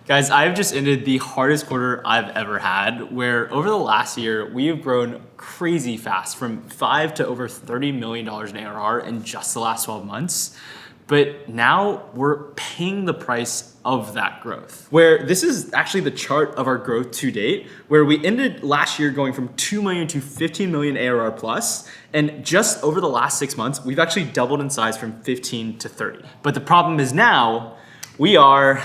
Guys, I've just ended the hardest quarter I've ever had, where over the last year, we have grown crazy fast from 5 to over $30 million in ARR in just the last 12 months. But now we're paying the price of that growth. Where this is actually the chart of our growth to date, where we ended last year going from 2 million to 15 million ARR plus. And just over the last 6 months, we've actually doubled in size from 15 to 30. But the problem is now we are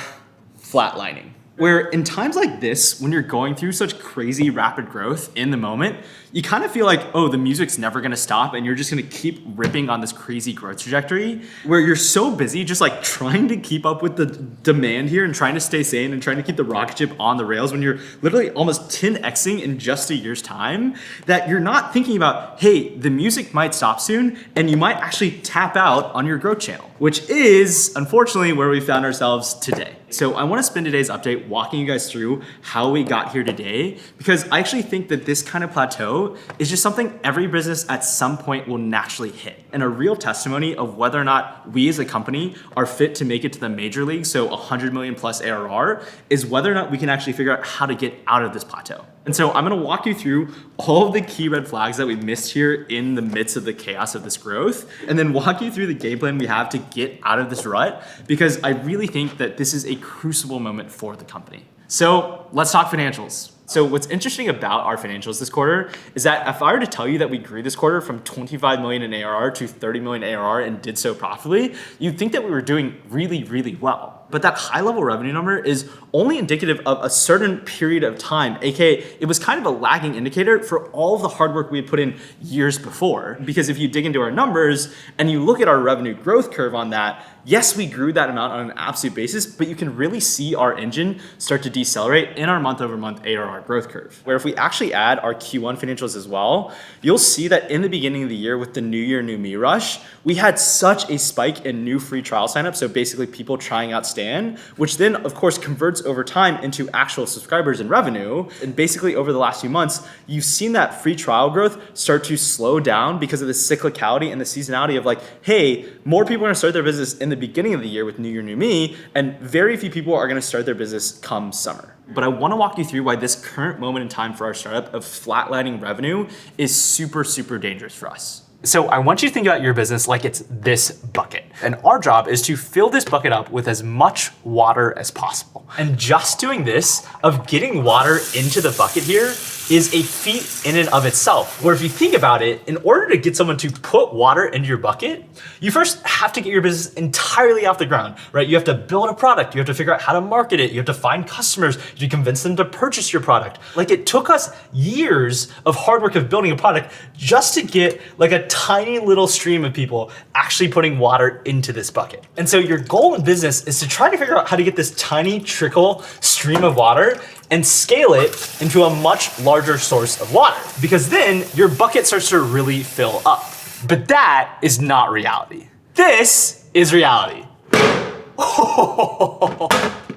flatlining. Where in times like this, when you're going through such crazy rapid growth in the moment, you kind of feel like, oh, the music's never gonna stop and you're just gonna keep ripping on this crazy growth trajectory where you're so busy just like trying to keep up with the demand here and trying to stay sane and trying to keep the rocket ship on the rails when you're literally almost 10xing in just a year's time that you're not thinking about, hey, the music might stop soon and you might actually tap out on your growth channel, which is unfortunately where we found ourselves today. So I want to spend today's update walking you guys through how we got here today, because I actually think that this kind of plateau is just something every business at some point will naturally hit, and a real testimony of whether or not we as a company are fit to make it to the major league, so 100 million plus ARR, is whether or not we can actually figure out how to get out of this plateau. And so I'm gonna walk you through all of the key red flags that we missed here in the midst of the chaos of this growth, and then walk you through the game plan we have to get out of this rut, because I really think that this is a crucible moment for the company. So let's talk financials. So what's interesting about our financials this quarter is that if I were to tell you that we grew this quarter from 25 million in ARR to 30 million ARR and did so profitably, you'd think that we were doing really, really well. But that high level revenue number is only indicative of a certain period of time, aka it was kind of a lagging indicator for all of the hard work we had put in years before. Because if you dig into our numbers and you look at our revenue growth curve on that, yes, we grew that amount on an absolute basis, but you can really see our engine start to decelerate in our month over month ARR growth curve. Where if we actually add our Q1 financials as well, you'll see that in the beginning of the year with the New Year, New Me rush, we had such a spike in new free trial signups. So basically people trying out Stan, which then of course converts over time into actual subscribers and revenue. And basically over the last few months, you've seen that free trial growth start to slow down because of the cyclicality and the seasonality of like, hey, more people are gonna start their business in the beginning of the year with New Year, New Me, and very few people are gonna start their business come summer. But I wanna walk you through why this current moment in time for our startup of flatlining revenue is super, super dangerous for us. So I want you to think about your business like it's this bucket. And our job is to fill this bucket up with as much water as possible. And just doing this, of getting water into the bucket here, is a feat in and of itself. Where if you think about it, in order to get someone to put water into your bucket, you first have to get your business entirely off the ground, right? You have to build a product, you have to figure out how to market it, you have to find customers, you have to convince them to purchase your product. Like it took us years of hard work of building a product just to get like a tiny little stream of people actually putting water into this bucket. And so your goal in business is to try to figure out how to get this tiny trickle stream of water and scale it into a much larger source of water, because then your bucket starts to really fill up. But that is not reality. This is reality.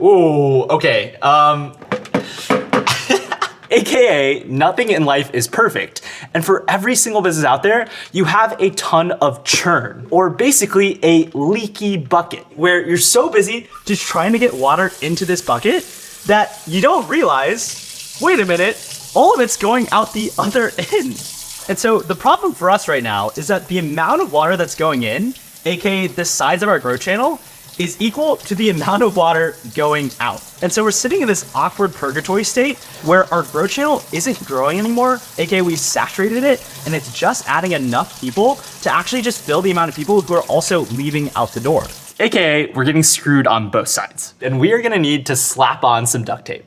Ooh, okay. AKA, nothing in life is perfect. And for every single business out there, you have a ton of churn, or basically a leaky bucket, where you're so busy just trying to get water into this bucket that you don't realize, wait a minute, all of it's going out the other end. And so the problem for us right now is that the amount of water that's going in, aka the size of our growth channel, is equal to the amount of water going out. And so we're sitting in this awkward purgatory state where our growth channel isn't growing anymore, aka we've saturated it, and it's just adding enough people to actually just fill the amount of people who are also leaving out the door. AKA, we're getting screwed on both sides, and we are gonna need to slap on some duct tape.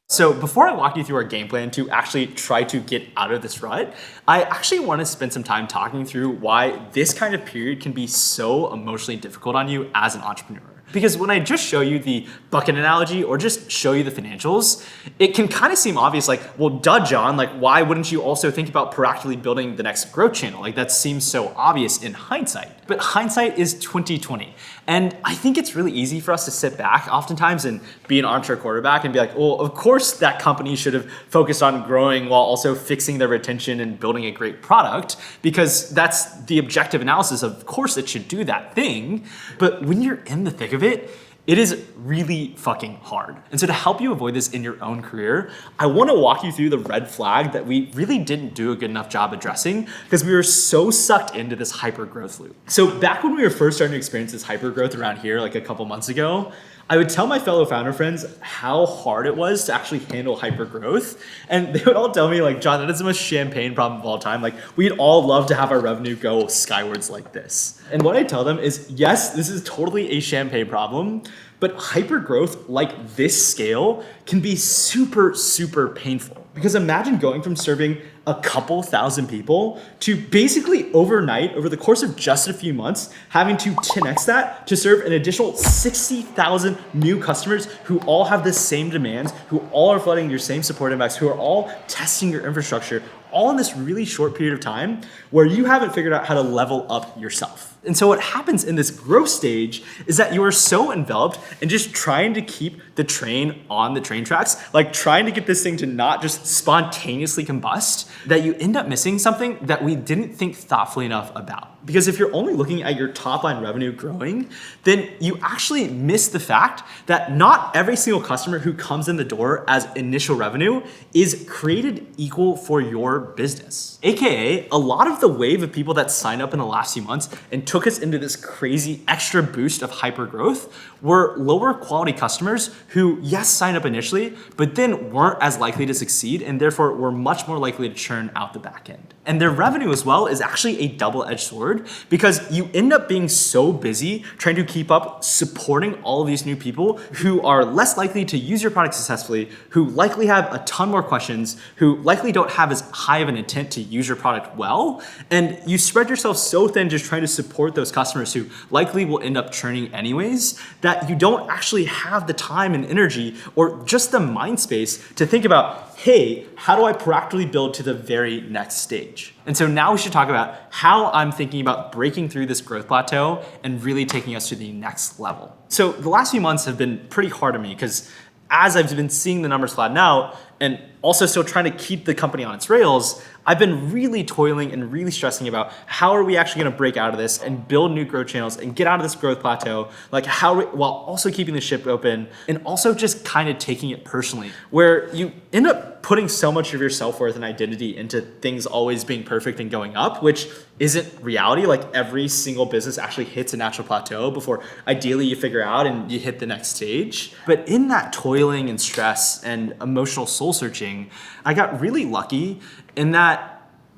So before I walk you through our game plan to actually try to get out of this rut, I actually want to spend some time talking through why this kind of period can be so emotionally difficult on you as an entrepreneur. Because when I just show you the bucket analogy or just show you the financials, it can kind of seem obvious like, well, duh, John, like why wouldn't you also think about proactively building the next growth channel? Like that seems so obvious in hindsight. But hindsight is 2020. And I think it's really easy for us to sit back oftentimes and be an armchair quarterback and be like, well, of course that company should have focused on growing while also fixing their retention and building a great product, because that's the objective analysis. Of course it should do that thing. But when you're in the thick of it, It is really fucking hard. And so to help you avoid this in your own career, I want to walk you through the red flag that we really didn't do a good enough job addressing because we were so sucked into this hyper growth loop. So back when we were first starting to experience this hyper growth around here, like a couple months ago, I would tell my fellow founder friends how hard it was to actually handle hyper growth. And they would all tell me like, John, that is the most champagne problem of all time. Like we'd all love to have our revenue go skywards like this. And what I tell them is, yes, this is totally a champagne problem, but hyper growth like this scale can be super, super painful. Because imagine going from serving a couple thousand people to basically overnight, over the course of just a few months, having to 10x that to serve an additional 60,000 new customers who all have the same demands, who all are flooding your same support inbox, who are all testing your infrastructure, all in this really short period of time where you haven't figured out how to level up yourself. And so what happens in this growth stage is that you are so enveloped in just trying to keep the train on the train tracks, like trying to get this thing to not just spontaneously combust, that you end up missing something that we didn't think thoughtfully enough about. Because if you're only looking at your top line revenue growing, then you actually miss the fact that not every single customer who comes in the door as initial revenue is created equal for your business. AKA, a lot of the wave of people that signed up in the last few months and took us into this crazy extra boost of hyper growth were lower quality customers who, yes, signed up initially, but then weren't as likely to succeed and therefore were much more likely to churn out the back end. And their revenue as well is actually a double-edged sword because you end up being so busy trying to keep up supporting all of these new people who are less likely to use your product successfully, who likely have a ton more questions, who likely don't have as high of an intent to use your product well. And you spread yourself so thin just trying to support those customers who likely will end up churning anyways, that you don't actually have the time and energy or just the mind space to think about, hey, how do I proactively build to the very next stage? And so now we should talk about how I'm thinking about breaking through this growth plateau and really taking us to the next level. So the last few months have been pretty hard on me because as I've been seeing the numbers flatten out and also still trying to keep the company on its rails, I've been really toiling and really stressing about how are we actually gonna break out of this and build new growth channels and get out of this growth plateau, like while also keeping the ship open and also just kind of taking it personally, where you end up putting so much of your self-worth and identity into things always being perfect and going up, which isn't reality. Like every single business actually hits a natural plateau before ideally you figure out and you hit the next stage. But in that toiling and stress and emotional soul searching, I got really lucky in that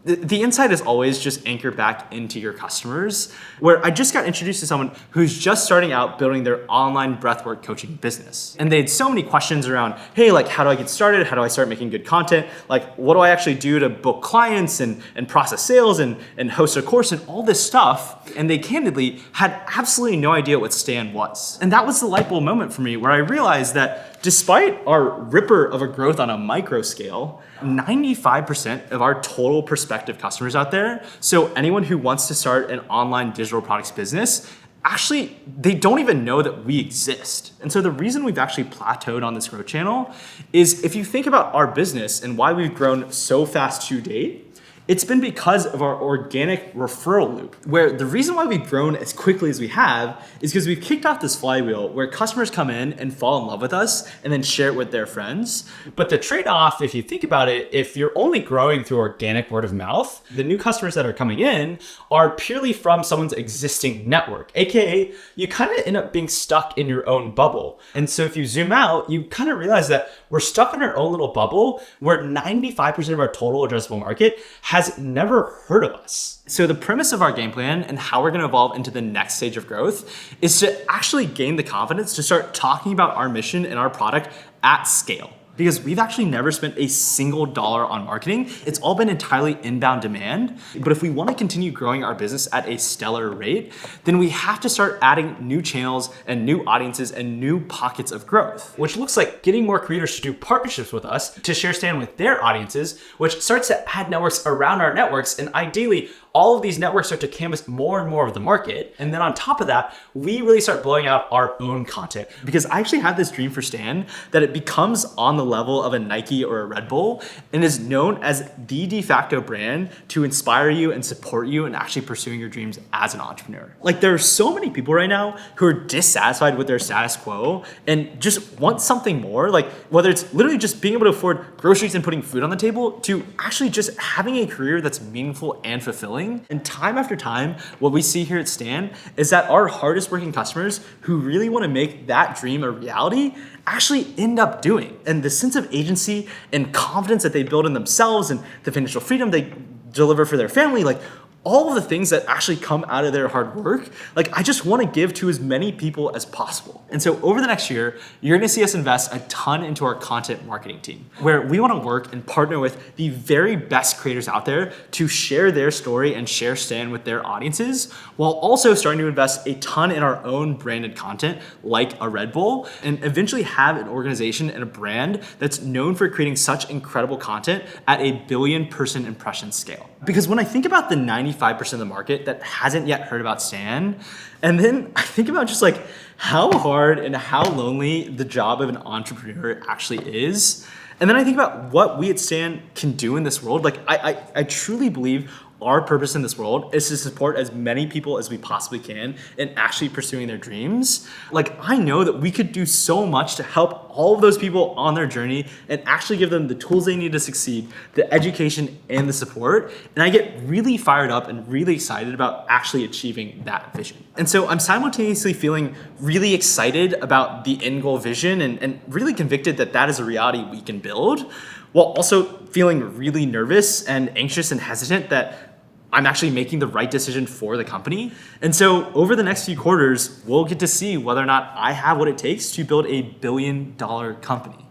the insight is always just anchor back into your customers, where I just got introduced to someone who's just starting out building their online breathwork coaching business. And they had so many questions around, hey, like, how do I get started? How do I start making good content? Like, what do I actually do to book clients and process sales and host a course and all this stuff? And they candidly had absolutely no idea what Stan was. And that was the light bulb moment for me where I realized that despite our ripper of a growth on a micro scale, 95% of our total prospective customers out there, so anyone who wants to start an online digital products business, actually, they don't even know that we exist. And so the reason we've actually plateaued on this growth channel is if you think about our business and why we've grown so fast to date, it's been because of our organic referral loop, where the reason why we've grown as quickly as we have is because we've kicked off this flywheel where customers come in and fall in love with us and then share it with their friends. But the trade-off, if you think about it, if you're only growing through organic word of mouth, the new customers that are coming in are purely from someone's existing network, AKA you kind of end up being stuck in your own bubble. And so if you zoom out, you kind of realize that we're stuck in our own little bubble where 95% of our total addressable market has never heard of us. So the premise of our game plan and how we're gonna evolve into the next stage of growth is to actually gain the confidence to start talking about our mission and our product at scale. Because we've actually never spent a single dollar on marketing. It's all been entirely inbound demand. But if we want to continue growing our business at a stellar rate, then we have to start adding new channels and new audiences and new pockets of growth, which looks like getting more creators to do partnerships with us to share Stan with their audiences, which starts to add networks around our networks. And ideally, all of these networks start to canvas more and more of the market. And then on top of that, we really start blowing out our own content. Because I actually had this dream for Stan that it becomes on the the level of a Nike or a Red Bull and is known as the de facto brand to inspire you and support you in actually pursuing your dreams as an entrepreneur. Like there are so many people right now who are dissatisfied with their status quo and just want something more. Like whether it's literally just being able to afford groceries and putting food on the table to actually just having a career that's meaningful and fulfilling. And time after time, what we see here at Stan is that our hardest working customers who really want to make that dream a reality actually end up doing. And the sense of agency and confidence that they build in themselves and the financial freedom they deliver for their family, like all of the things that actually come out of their hard work, like I just want to give to as many people as possible. And so over the next year, you're going to see us invest a ton into our content marketing team, where we want to work and partner with the very best creators out there to share their story and share Stan with their audiences, while also starting to invest a ton in our own branded content like a Red Bull, and eventually have an organization and a brand that's known for creating such incredible content at a billion-person impression scale. Because when I think about the 95% of the market that hasn't yet heard about Stan, and then I think about just like how hard and how lonely the job of an entrepreneur actually is, and then I think about what we at Stan can do in this world. Like I truly believe our purpose in this world is to support as many people as we possibly can in actually pursuing their dreams. Like I know that we could do so much to help all of those people on their journey and actually give them the tools they need to succeed, the education and the support. And I get really fired up and really excited about actually achieving that vision. And so I'm simultaneously feeling really excited about the end goal vision and really convicted that that is a reality we can build, while also feeling really nervous and anxious and hesitant that I'm actually making the right decision for the company. And so over the next few quarters, we'll get to see whether or not I have what it takes to build a billion-dollar company.